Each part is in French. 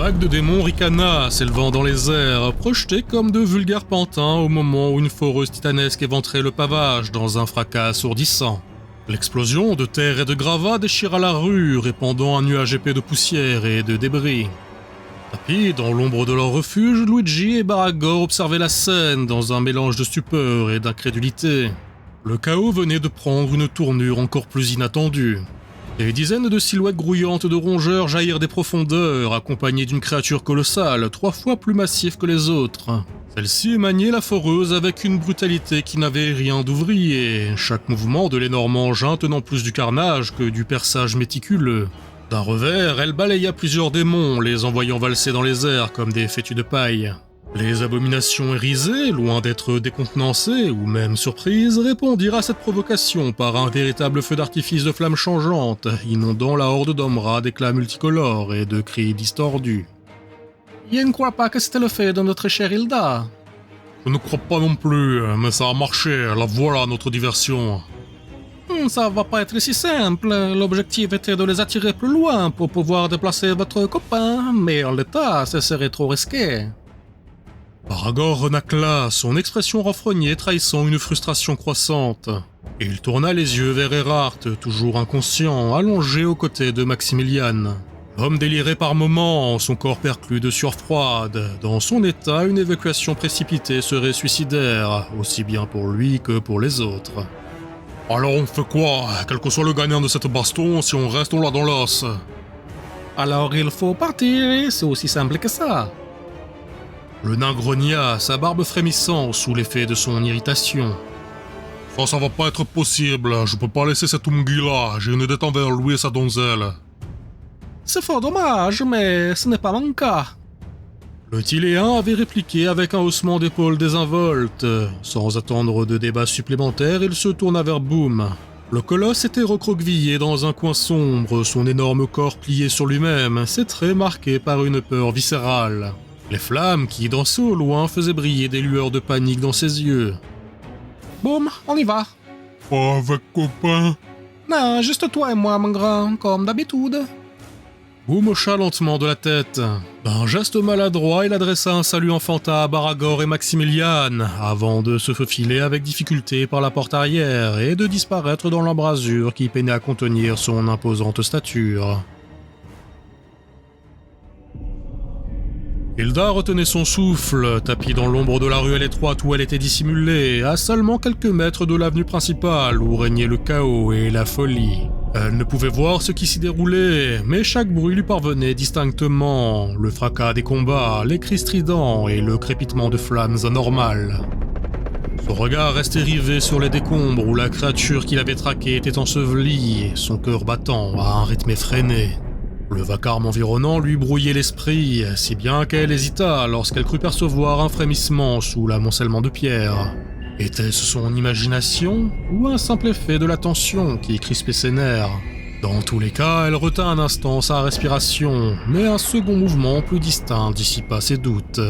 vague de démons ricana s'élevant dans les airs, projetés comme de vulgaires pantins au moment où une foreuse titanesque éventrait le pavage dans un fracas assourdissant. L'explosion de terre et de gravats déchira la rue, répandant un nuage épais de poussière et de débris. Tapis dans l'ombre de leur refuge, Luigi et Baragor observaient la scène dans un mélange de stupeur et d'incrédulité. Le chaos venait de prendre une tournure encore plus inattendue. Des dizaines de silhouettes grouillantes de rongeurs jaillirent des profondeurs, accompagnées d'une créature colossale, 3 fois plus massive que les autres. Celle-ci maniait la foreuse avec une brutalité qui n'avait rien d'ouvrier, chaque mouvement de l'énorme engin tenant plus du carnage que du perçage méticuleux. D'un revers, elle balaya plusieurs démons, les envoyant valser dans les airs comme des fétus de paille. Les abominations hérisées, loin d'être décontenancées ou même surprises, répondirent à cette provocation par un véritable feu d'artifice de flammes changeantes, inondant la horde d'Omra d'éclats multicolores et de cris distordus. « Je ne crois pas que c'était le fait de notre chère Hilda. »« Je ne crois pas non plus, mais ça a marché, la voilà notre diversion. » Ça va pas être si simple. L'objectif était de les attirer plus loin pour pouvoir déplacer votre copain, mais en l'état, ce serait trop risqué. » Baragor renacla, son expression renfrognée trahissant une frustration croissante. Et il tourna les yeux vers Erhardt, toujours inconscient, allongé aux côtés de Maximilian. L'homme délirait par moments, son corps perclus de sueur froide. Dans son état, une évacuation précipitée serait suicidaire, aussi bien pour lui que pour les autres. « Alors on fait quoi? Quel que soit le gagnant de cette baston, si on reste, on l'a dans l'os. »« Alors il faut partir, c'est aussi simple que ça. » Le nain grogna, sa barbe frémissant sous l'effet de son irritation. « Ça va pas être possible, je peux pas laisser cet Umgi-là, j'ai une dette envers lui et sa donzelle. »« C'est fort dommage, mais ce n'est pas mon cas. » Le Tiléen avait répliqué avec un haussement d'épaule désinvolte. Sans attendre de débat supplémentaire, il se tourna vers Boom. Le colosse était recroquevillé dans un coin sombre, son énorme corps plié sur lui-même, ses traits marqués par une peur viscérale. Les flammes qui dansaient au loin faisaient briller des lueurs de panique dans ses yeux. « Boum, on y va. »« Pas avec copain. »« Non, juste toi et moi, mon grand, comme d'habitude. » Boum hocha lentement de la tête. D'un geste maladroit, il adressa un salut enfantin à Baragor et Maximilian, avant de se faufiler avec difficulté par la porte arrière et de disparaître dans l'embrasure qui peinait à contenir son imposante stature. Hilda retenait son souffle, tapie dans l'ombre de la ruelle étroite où elle était dissimulée, à seulement quelques mètres de l'avenue principale où régnait le chaos et la folie. Elle ne pouvait voir ce qui s'y déroulait, mais chaque bruit lui parvenait distinctement, le fracas des combats, les cris stridents et le crépitement de flammes anormales. Son regard restait rivé sur les décombres où la créature qu'il avait traquée était ensevelie, son cœur battant à un rythme effréné. Le vacarme environnant lui brouillait l'esprit, si bien qu'elle hésita lorsqu'elle crut percevoir un frémissement sous l'amoncellement de pierres. Était-ce son imagination ou un simple effet de la tension qui crispait ses nerfs? Dans tous les cas, elle retint un instant sa respiration, mais un second mouvement plus distinct dissipa ses doutes.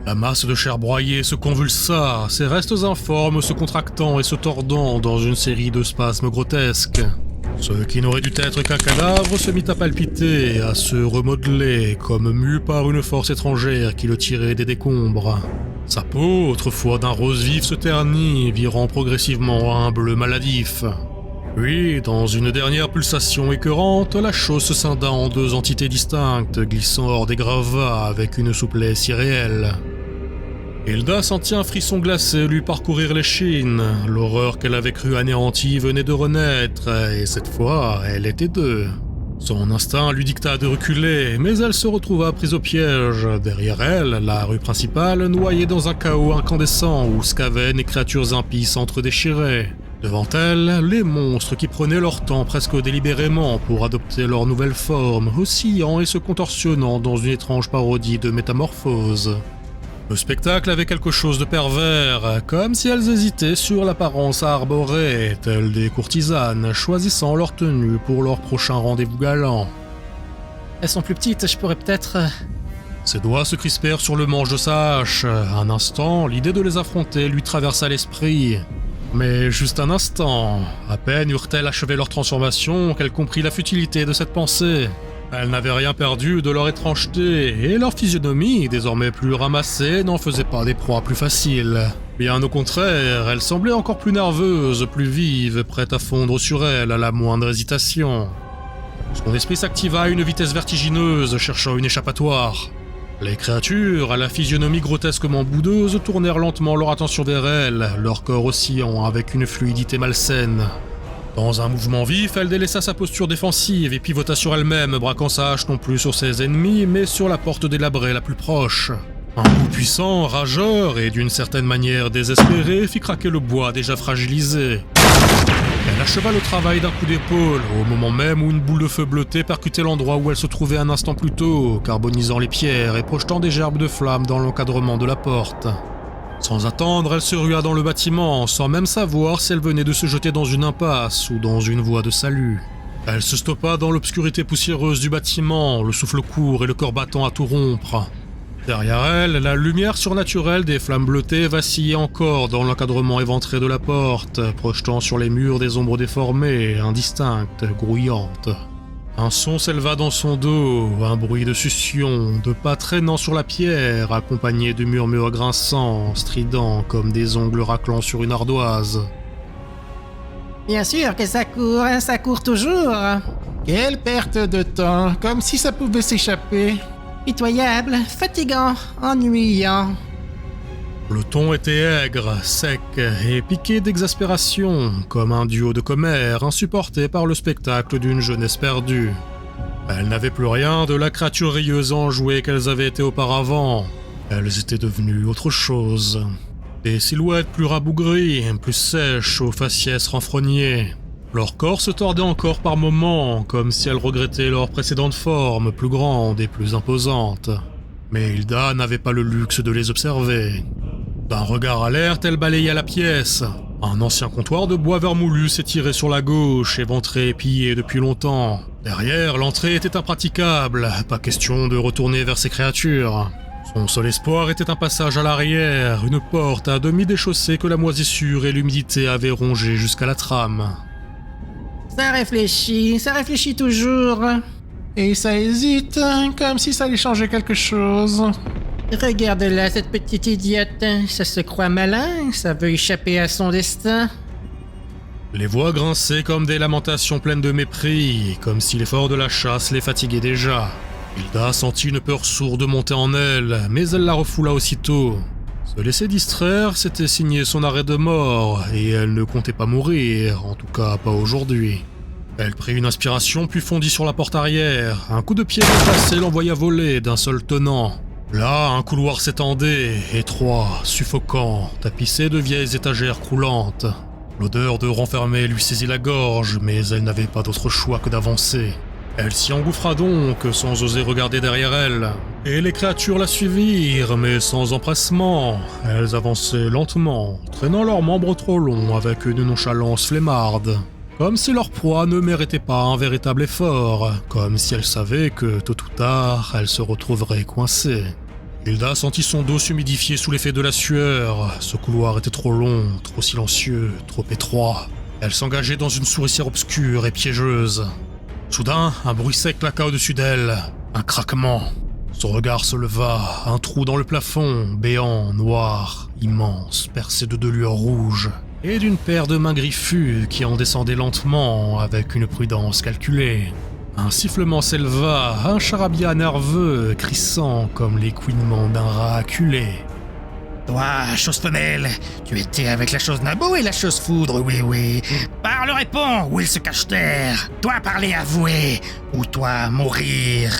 La masse de chair broyée se convulsa, ses restes informes se contractant et se tordant dans une série de spasmes grotesques. Ce qui n'aurait dû être qu'un cadavre se mit à palpiter, à se remodeler, comme mu par une force étrangère qui le tirait des décombres. Sa peau, autrefois d'un rose vif, se ternit, virant progressivement à un bleu maladif. Puis, dans une dernière pulsation écœurante, la chose se scinda en 2 entités distinctes, glissant hors des gravats avec une souplesse irréelle. Hilda sentit un frisson glacé lui parcourir l'échine. L'horreur qu'elle avait cru anéantie venait de renaître, et cette fois, elle était 2. Son instinct lui dicta de reculer, mais elle se retrouva prise au piège. Derrière elle, la rue principale, noyée dans un chaos incandescent où scavennes et créatures impies s'entre-déchiraient. Devant elle, les monstres qui prenaient leur temps presque délibérément pour adopter leur nouvelle forme, oscillant et se contorsionnant dans une étrange parodie de métamorphose. Le spectacle avait quelque chose de pervers, comme si elles hésitaient sur l'apparence à arborer, telles des courtisanes choisissant leur tenue pour leur prochain rendez-vous galant. Elles sont plus petites, je pourrais peut-être... Ses doigts se crispèrent sur le manche de sa hache. Un instant, l'idée de les affronter lui traversa l'esprit. Mais juste un instant, à peine eurent-elles achevé leur transformation qu'elle comprit la futilité de cette pensée. Elles n'avaient rien perdu de leur étrangeté, et leur physionomie, désormais plus ramassée, n'en faisait pas des proies plus faciles. Bien au contraire, elles semblaient encore plus nerveuses, plus vives, prêtes à fondre sur elles à la moindre hésitation. Son esprit s'activa à une vitesse vertigineuse, cherchant une échappatoire. Les créatures, à la physionomie grotesquement boudeuse, tournèrent lentement leur attention vers elles, leur corps oscillant avec une fluidité malsaine. Dans un mouvement vif, elle délaissa sa posture défensive et pivota sur elle-même, braquant sa hache non plus sur ses ennemis, mais sur la porte délabrée la plus proche. Un coup puissant, rageur et d'une certaine manière désespéré fit craquer le bois déjà fragilisé. Elle acheva le travail d'un coup d'épaule, au moment même où une boule de feu bleutée percutait l'endroit où elle se trouvait un instant plus tôt, carbonisant les pierres et projetant des gerbes de flammes dans l'encadrement de la porte. Sans attendre, elle se rua dans le bâtiment, sans même savoir si elle venait de se jeter dans une impasse ou dans une voie de salut. Elle se stoppa dans l'obscurité poussiéreuse du bâtiment, le souffle court et le cœur battant à tout rompre. Derrière elle, la lumière surnaturelle des flammes bleutées vacillait encore dans l'encadrement éventré de la porte, projetant sur les murs des ombres déformées, indistinctes, grouillantes. Un son s'éleva dans son dos, un bruit de succion, de pas traînant sur la pierre, accompagné de murmures grinçants, stridents comme des ongles raclant sur une ardoise. Bien sûr que ça court toujours. Quelle perte de temps, comme si ça pouvait s'échapper. Pitoyable, fatigant, ennuyant. Le ton était aigre, sec et piqué d'exaspération, comme un duo de commères insupporté par le spectacle d'une jeunesse perdue. Elles n'avaient plus rien de la créature rieuse enjouée qu'elles avaient été auparavant. Elles étaient devenues autre chose. Des silhouettes plus rabougries, plus sèches, aux faciès renfrognées. Leur corps se tordait encore par moments, comme si elles regrettaient leur précédente forme, plus grande et plus imposante. Mais Hilda n'avait pas le luxe de les observer. D'un regard alerte, elle balaya la pièce. Un ancien comptoir de bois vermoulu s'étirait sur la gauche, éventré et pillé depuis longtemps. Derrière, l'entrée était impraticable, pas question de retourner vers ces créatures. Son seul espoir était un passage à l'arrière, une porte à demi déchaussée que la moisissure et l'humidité avaient rongée jusqu'à la trame. Ça réfléchit toujours. Et ça hésite, comme si ça allait changer quelque chose. Regarde-la, cette petite idiote. Ça se croit malin, ça veut échapper à son destin. Les voix grinçaient comme des lamentations pleines de mépris, comme si l'effort de la chasse les fatiguait déjà. Hilda sentit une peur sourde monter en elle, mais elle la refoula aussitôt. Se laisser distraire, c'était signer son arrêt de mort, et elle ne comptait pas mourir, en tout cas pas aujourd'hui. Elle prit une inspiration puis fondit sur la porte arrière. Un coup de pied déplacé l'envoya voler d'un seul tenant. Là, un couloir s'étendait, étroit, suffocant, tapissé de vieilles étagères croulantes. L'odeur de renfermé lui saisit la gorge, mais elle n'avait pas d'autre choix que d'avancer. Elle s'y engouffra donc, sans oser regarder derrière elle. Et les créatures la suivirent, mais sans empressement. Elles avançaient lentement, traînant leurs membres trop longs avec une nonchalance flemmarde. Comme si leur proie ne méritait pas un véritable effort, comme si elles savaient que, tôt ou tard, elles se retrouveraient coincées. Hilda sentit son dos s'humidifier sous l'effet de la sueur. Ce couloir était trop long, trop silencieux, trop étroit. Elle s'engageait dans une souricière obscure et piégeuse. Soudain, un bruit sec claqua au-dessus d'elle. Un craquement. Son regard se leva, un trou dans le plafond, béant, noir, immense, percé de 2 lueurs rouges, et d'une paire de mains griffues qui en descendaient lentement avec une prudence calculée. Un sifflement s'éleva, un charabia nerveux, crissant comme l'écouinement d'un rat acculé. Toi, chose femelle, tu étais avec la chose Nabo et la chose foudre, oui. Parle, réponds, où ils se cachent-ils? Toi parler, avouer, ou toi mourir.